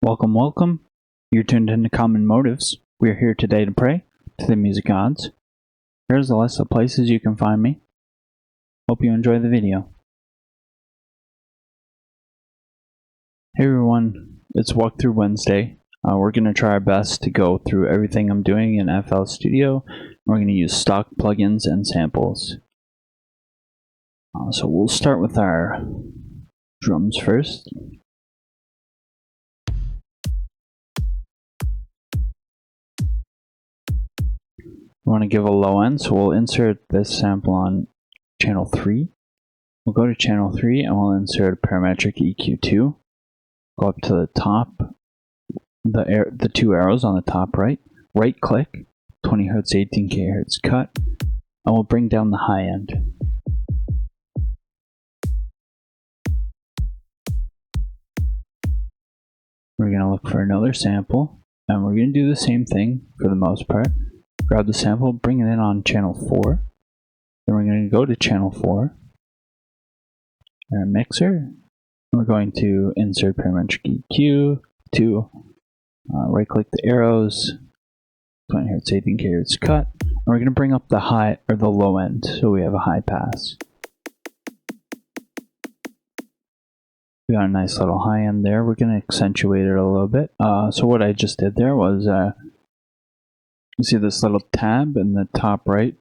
Welcome, welcome. You're tuned into Common Motives. We are here today to pray to the music gods. Here's a list of places you can find me. Hope you enjoy the video. Hey everyone, it's Walkthrough Wednesday. We're going to try our best to go through everything I'm doing in FL Studio. We're going to use stock plugins and samples. So we'll start with our drums first. We want to give a low end, so we'll insert this sample on channel 3. We'll go to channel 3 and we'll insert a parametric EQ2. Go up to the top, the two arrows on the top right click, 20 Hz, 18 kHz cut, and we'll bring down the high end. We're going to look for another sample, and we're going to do the same thing for the most part. Grab the sample, bring it in on channel 4. Then we're going to go to channel 4, our mixer. We're going to insert parametric EQ, 2, right click the arrows, 20 Hz, 18 kHz cut, and we're going to bring up the high or the low end so we have a high pass. We got a nice little high end there. We're going to accentuate it a little bit. So what I just did there was, you see this little tab in the top right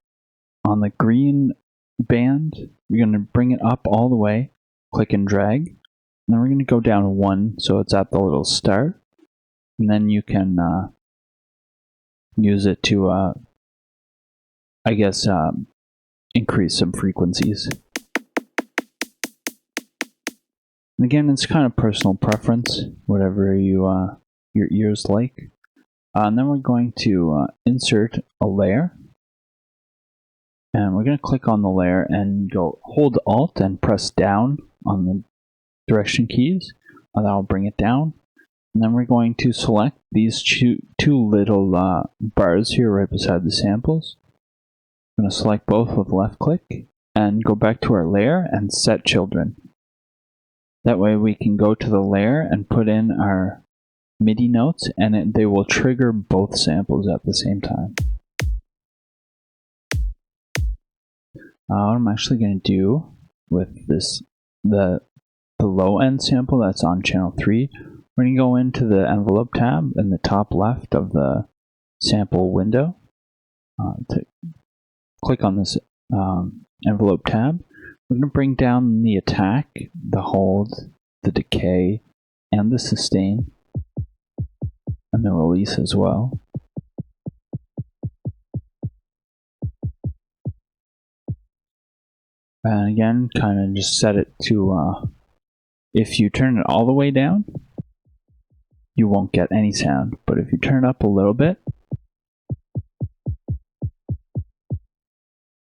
on the green band. We're going to bring it up all the way, click and drag. And then we're going to go down 1 so it's at the little star. And then you can use it to, increase some frequencies. And again, it's kind of personal preference, whatever your ears like. And then we're going to insert a layer. And we're going to click on the layer and go hold Alt and press down on the direction keys. And that'll bring it down. And then we're going to select these two little bars here right beside the samples. I'm going to select both with left click and go back to our layer and set children. That way we can go to the layer and put in our MIDI notes, and they will trigger both samples at the same time. What I'm actually going to do with this, the low end sample that's on channel 3, we're going to go into the envelope tab in the top left of the sample window. To click on this envelope tab, we're going to bring down the attack, the hold, the decay, and the sustain, and the release as well. And again, kind of just set it to, if you turn it all the way down, you won't get any sound. But if you turn it up a little bit,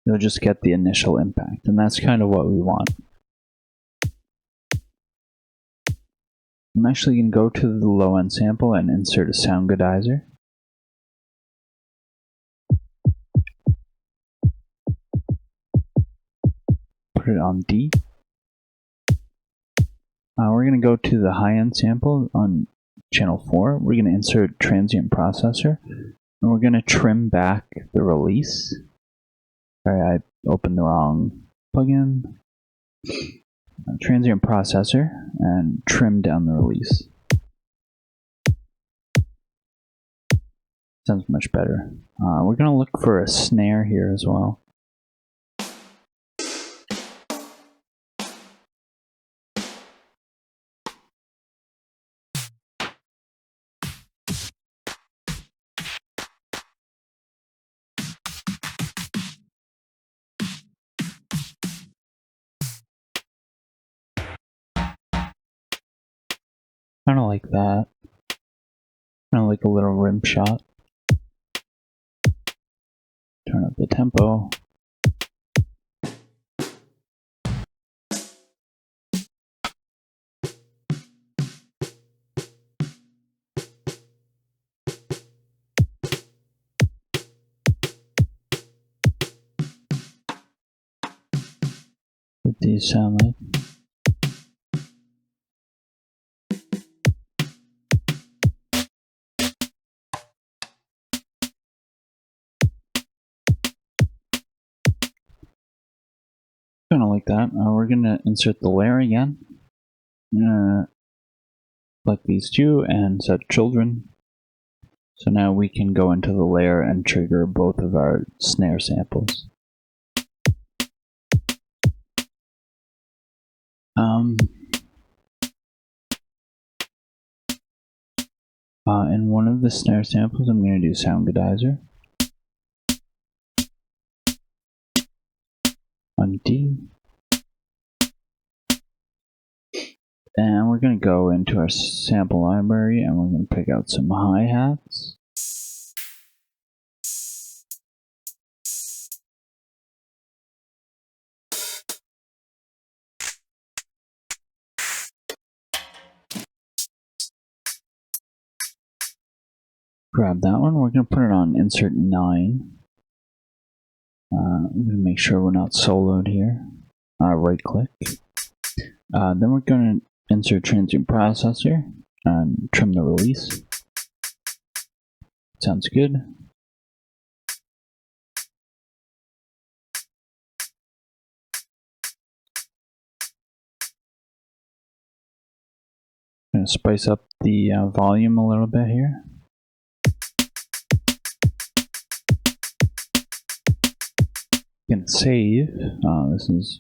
you'll just get the initial impact. And that's kind of what we want. I'm actually going to go to the low end sample and insert a sound goodizer. Put it on D. We're going to go to the high end sample on channel 4. We're going to insert transient processor. And we're going to trim back the release. Sorry, I opened the wrong plugin. Transient processor and trim down the release. Sounds much better. We're going to look for a snare here as well. Kind of like that. Kind of like a little rim shot. Turn up the tempo. What these sound like? Kind of like that. We're going to insert the layer again. Select these two and set children. So now we can go into the layer and trigger both of our snare samples. In one of the snare samples, I'm going to do Soundgoodizer. On D. And we're going to go into our sample library and we're going to pick out some hi-hats. Grab that one. We're going to put it on insert 9. I'm going to make sure we're not soloed here. Right click. Then we're going to insert transient processor and trim the release. Sounds good. I'm going to spice up the volume a little bit here. Going to save. This is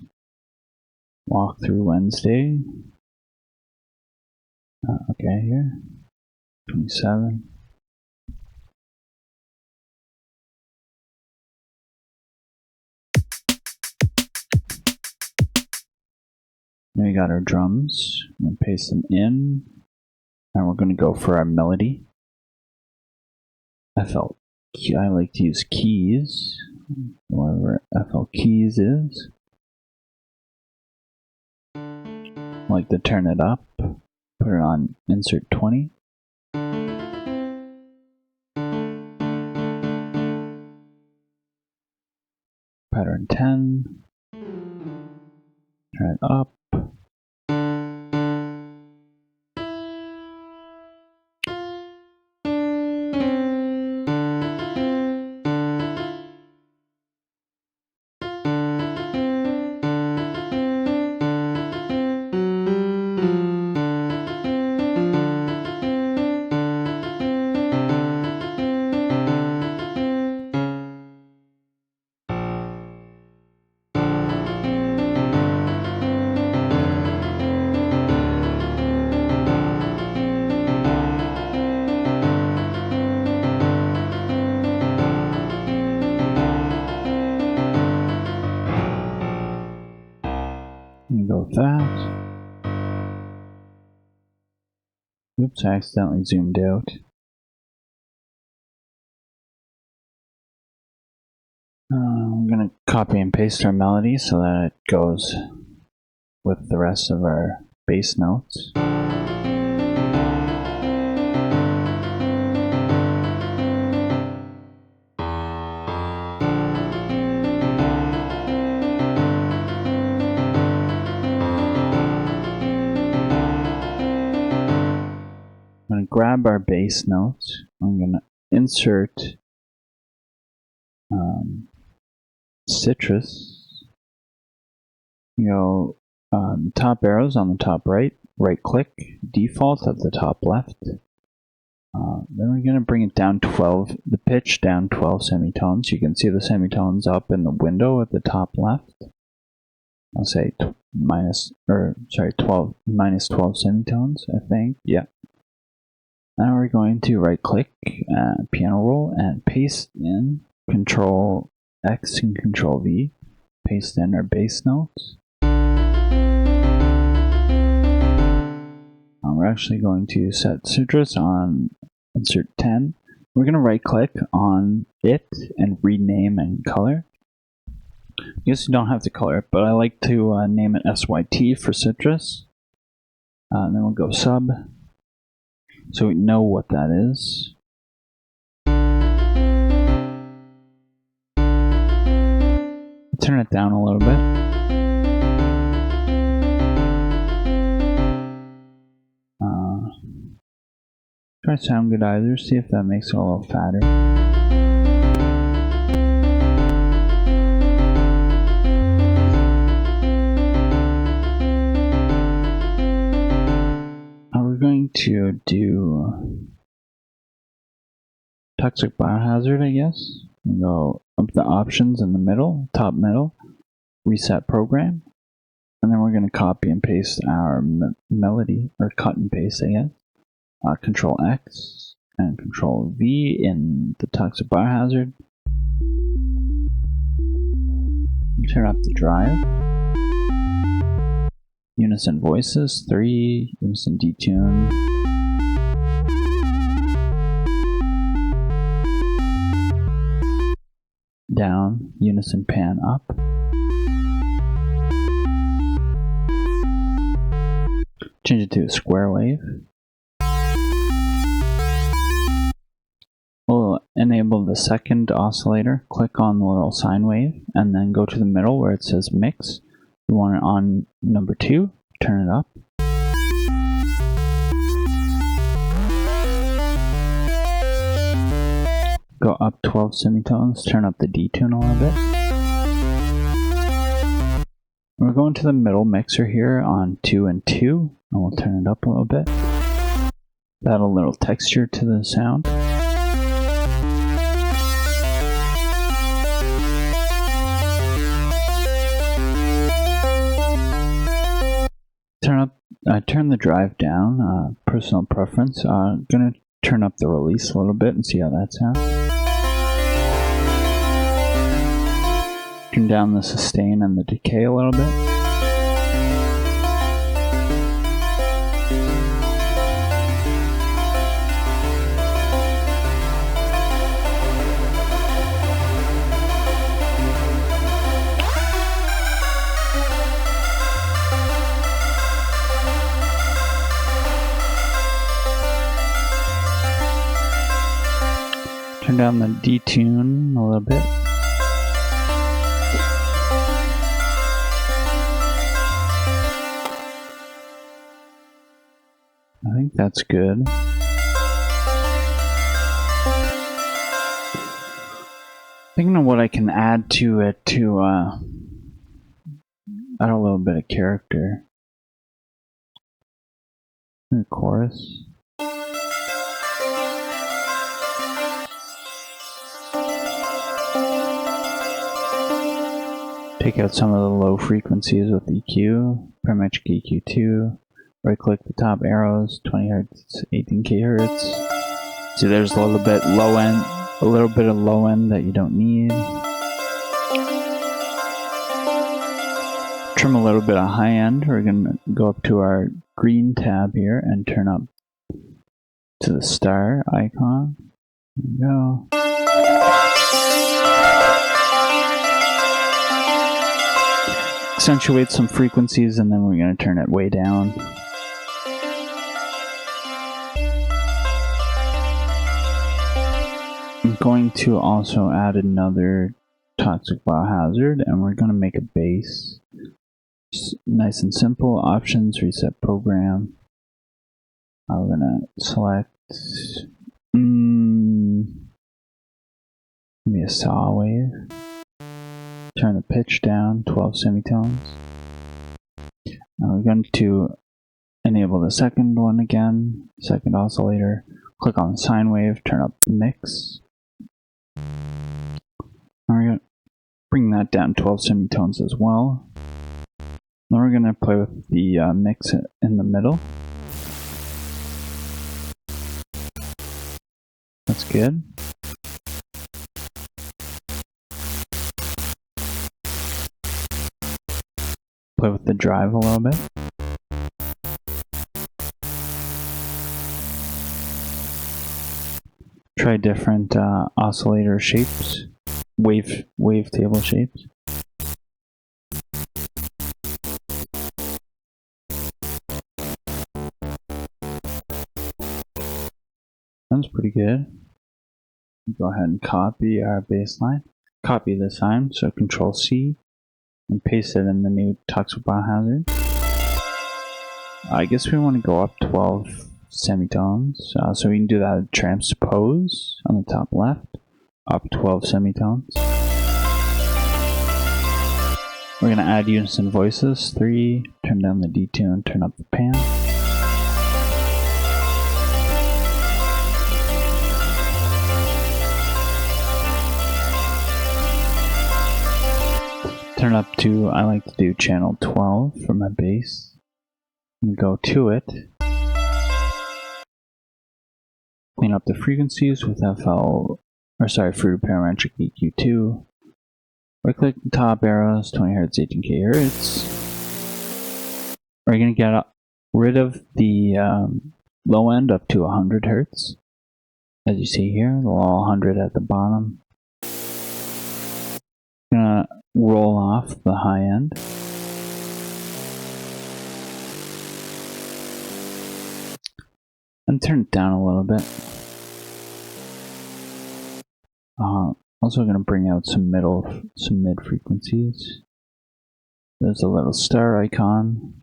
Walkthrough Wednesday. Okay, here. 27. Now we got our drums. I'm going to paste them in. And we're going to go for our melody. I like to use keys. Whatever FL keys is. I like to turn it up. Put it on insert 20. Pattern 10. Turn it up. Go with that. Oops, I accidentally zoomed out. I'm going to copy and paste our melody so that it goes with the rest of our bass notes. I'm going to grab our bass notes. I'm going to insert Citrus. The top arrows on the top right, right click, default at the top left. Then we're going to bring it down 12, the pitch down 12 semitones. You can see the semitones up in the window at the top left. I'll say minus 12 semitones, I think. Yeah. Now we're going to right click, piano roll, and paste in Control X and Control V. Paste in our bass notes. We're actually going to set Citrus on insert 10. We're going to right click on it and rename and color. I guess you don't have to color it, but I like to name it SYT for Citrus. Then we'll go sub, so we know what that is. Turn it down a little bit. Try Soundgoodizer, see if that makes it a little fatter. to do toxic biohazard, I guess. We'll go up the options in the middle, top middle, reset program, and then we're going to copy and paste our melody, or cut and paste, I guess. Control X and Control V in the toxic biohazard. Turn up the drive. Unison voices 3, unison detune. Down, unison pan up. Change it to a square wave. We'll enable the second oscillator. Click on the little sine wave and then go to the middle where it says mix. You want it on number 2, turn it up. Go up 12 semitones, turn up the detune a little bit. We're going to the middle mixer here on 2 and 2, and we'll turn it up a little bit. Add a little texture to the sound. Turn the drive down, personal preference. Gonna turn up the release a little bit and see how that sounds. Turn down the sustain and the decay a little bit. Turn down the detune a little bit. I think that's good. Thinking of what I can add to it to add a little bit of character. The chorus. Take out some of the low frequencies with EQ, parametric EQ2, right click the top arrows, 20 Hz, 18K Hz. See, there's a little bit of low end that you don't need. Trim a little bit of high end. We're gonna go up to our green tab here and turn up to the star icon. There we go. Accentuate some frequencies and then we're going to turn it way down. I'm going to also add another toxic biohazard and we're going to make a bass. Just nice and simple. Options, reset program. I'm going to select maybe a saw wave. Turn the pitch down 12 semitones. Now we're going to enable the second one again, second oscillator. Click on the sine wave, turn up the mix. Now we're going to bring that down 12 semitones as well. Then we're going to play with the mix in the middle. That's good. Play with the drive a little bit. Try different oscillator shapes, wavetable shapes. Sounds pretty good. Go ahead and copy our baseline. Copy the sine, so Control C. And paste it in the new toxic biohazard. I guess we want to go up 12 semitones, so we can do that transpose on the top left, up 12 semitones. We're going to add unison voices 3, turn down the detune, turn up the pan. to, I like to do channel 12 for my bass. And go to it. Clean up the frequencies with Fruit Parametric EQ2. Right click the top arrows, 20 Hz, 18K Hz. We're going to get rid of the low end up to 100 Hz. As you see here, the low 100 at the bottom. Gonna roll off the high end. And turn it down a little bit. Also going to bring out some mid frequencies. There's a little star icon.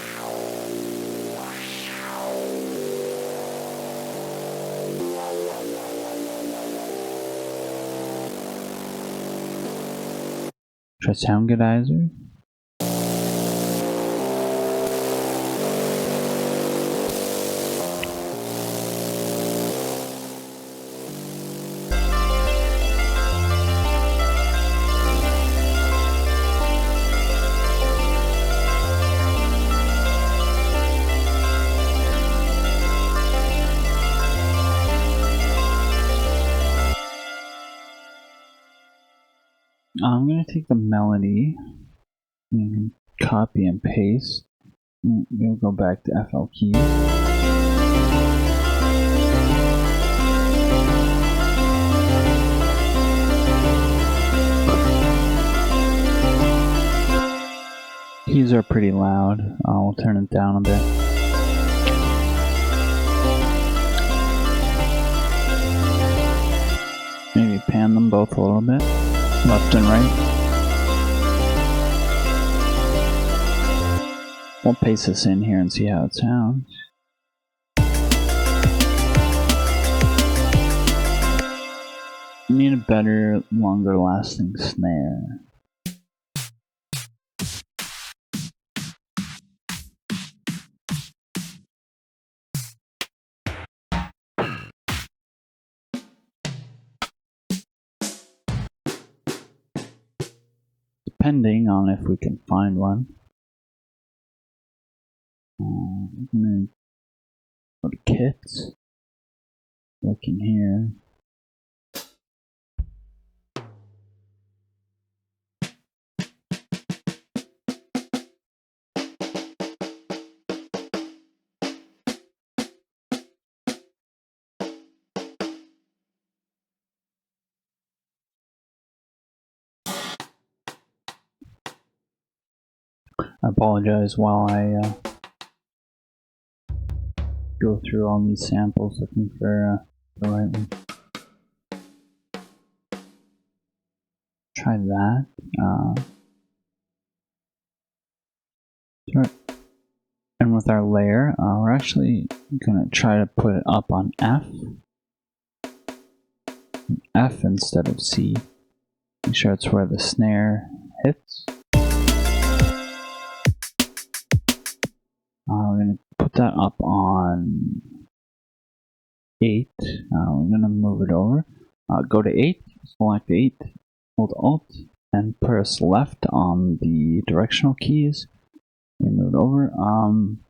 Try Soundgoodizer. I'm going to take the melody and copy and paste. We'll go back to FL keys. Keys are pretty loud. I'll turn it down a bit. Maybe pan them both a little bit. Left and right. We'll paste this in here and see how it sounds. You need a better, longer lasting snare. Depending on if we can find one. I'm gonna go to kits. Look in here. I apologize while I go through all these samples looking for the right one. Try that. And with our layer, we're actually going to try to put it up on F instead of C. Make sure it's where the snare hits. We're going to put that up on 8. We're going to move it over. Go to 8, select 8, hold Alt, and press left on the directional keys. And move it over. I'm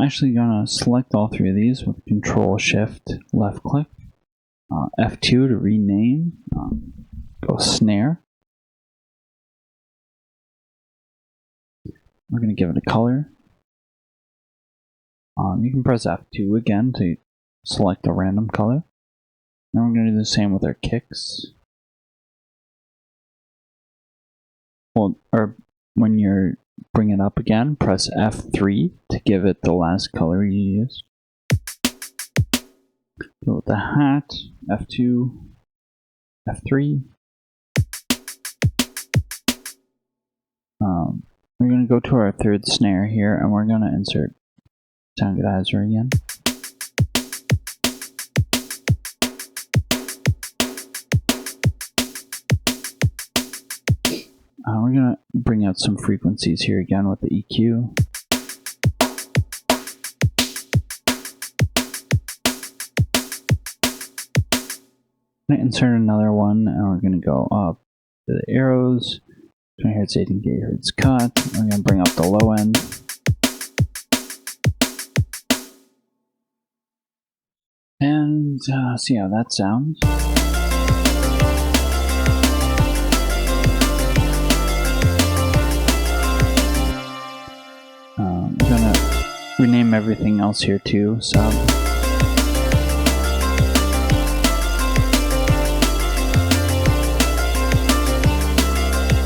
actually going to select all three of these with Control Shift left click. F2 to rename. Go snare. We're going to give it a color. You can press F2 again to select a random color. Then we're going to do the same with our kicks. Well, or when you're bring it up again, press F3 to give it the last color you used. Go with the hat, F2, F3. We're going to go to our third snare here, and we're going to insert Soundgoodizer again. We're going to bring out some frequencies here again with the EQ. I'm going to insert another one, and we're going to go up to the arrows, 20 Hz, 18 GHz cut. We're going to bring up the low end. And see how that sounds. I'm going to rename everything else here too. Sub.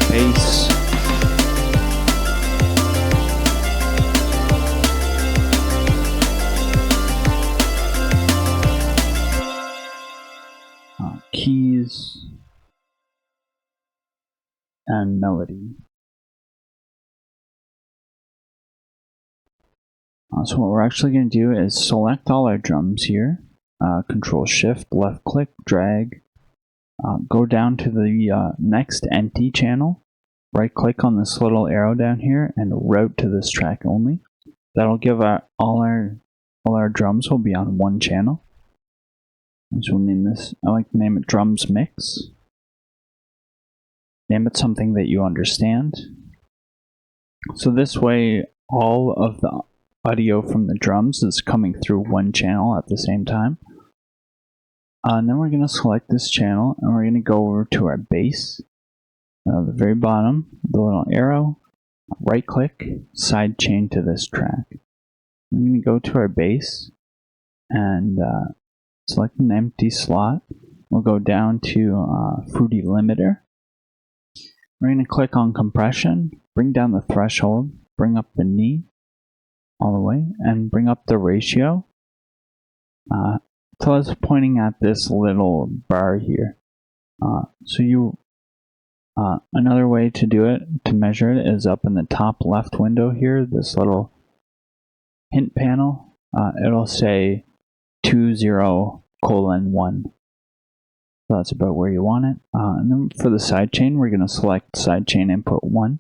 Bass. Keys. And melody. So what we're actually going to do is select all our drums here. Control Shift, left click, drag. Go down to the next empty channel. Right click on this little arrow down here and route to this track only. That'll give all our drums will be on one channel. So we'll name this, I like to name it Drums Mix. Name it something that you understand. So this way all of the audio from the drums is coming through one channel at the same time. And then we're going to select this channel and we're going to go over to our bass. The very bottom, the little arrow, right click, side chain to this track. I'm going to go to our bass and select an empty slot. We'll go down to Fruity Limiter. We're going to click on compression, bring down the threshold, bring up the knee all the way, and bring up the ratio. So it's pointing at this little bar here. Another way to do it, to measure it, is up in the top left window here, this little hint panel. It'll say 20:1. So that's about where you want it. And then for the sidechain, we're going to select sidechain input 1.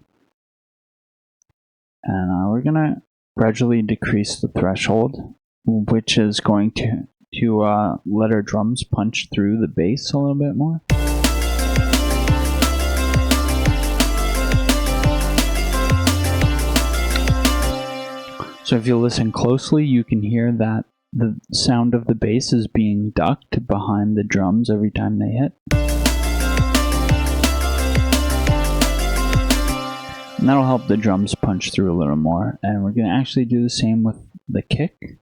And we're going to gradually decrease the threshold, which is going to let our drums punch through the bass a little bit more. So if you listen closely, you can hear that the sound of the bass is being ducked behind the drums every time they hit. And that'll help the drums punch through a little more. And we're going to actually do the same with the kick.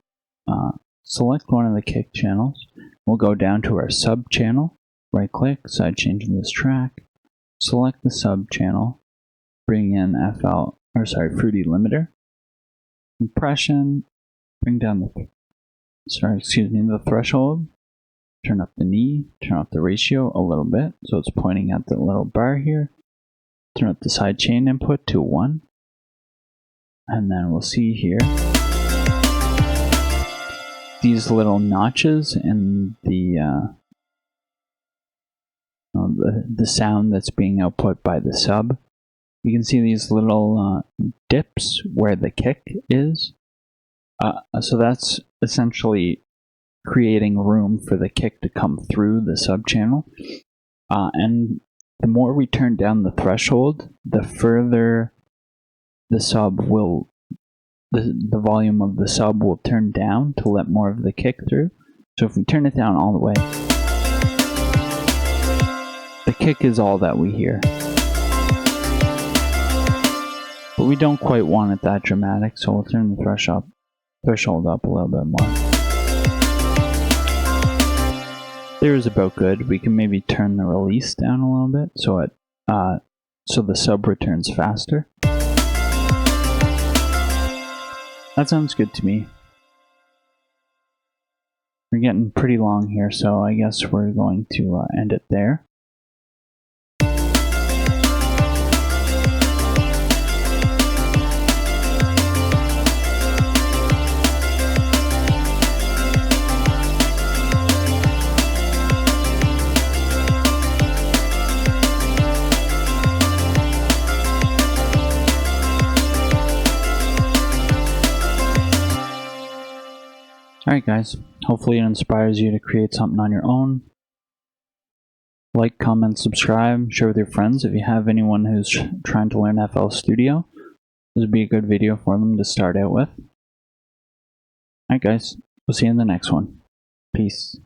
Select one of the kick channels. We'll go down to our sub channel, right click, side change in this track, select the sub channel, bring in Fruity Limiter, compression, bring down the threshold, turn up the knee, turn up the ratio a little bit, so it's pointing at the little bar here, turn up the sidechain input to 1, and then we'll see here these little notches in the sound that's being output by the sub. You can see these little dips where the kick is. So that's essentially creating room for the kick to come through the sub channel. And the more we turn down the threshold, the further the volume of the sub will turn down to let more of the kick through. So if we turn it down all the way, the kick is all that we hear. But we don't quite want it that dramatic, so we'll turn the threshold up a little bit more. There is about good. We can maybe turn the release down a little bit so the sub returns faster. That sounds good to me. We're getting pretty long here, so I guess we're going to end it there. Alright guys, hopefully it inspires you to create something on your own. Like, comment, subscribe, share with your friends. If you have anyone who's trying to learn FL Studio, this would be a good video for them to start out with. Alright guys, we'll see you in the next one. Peace.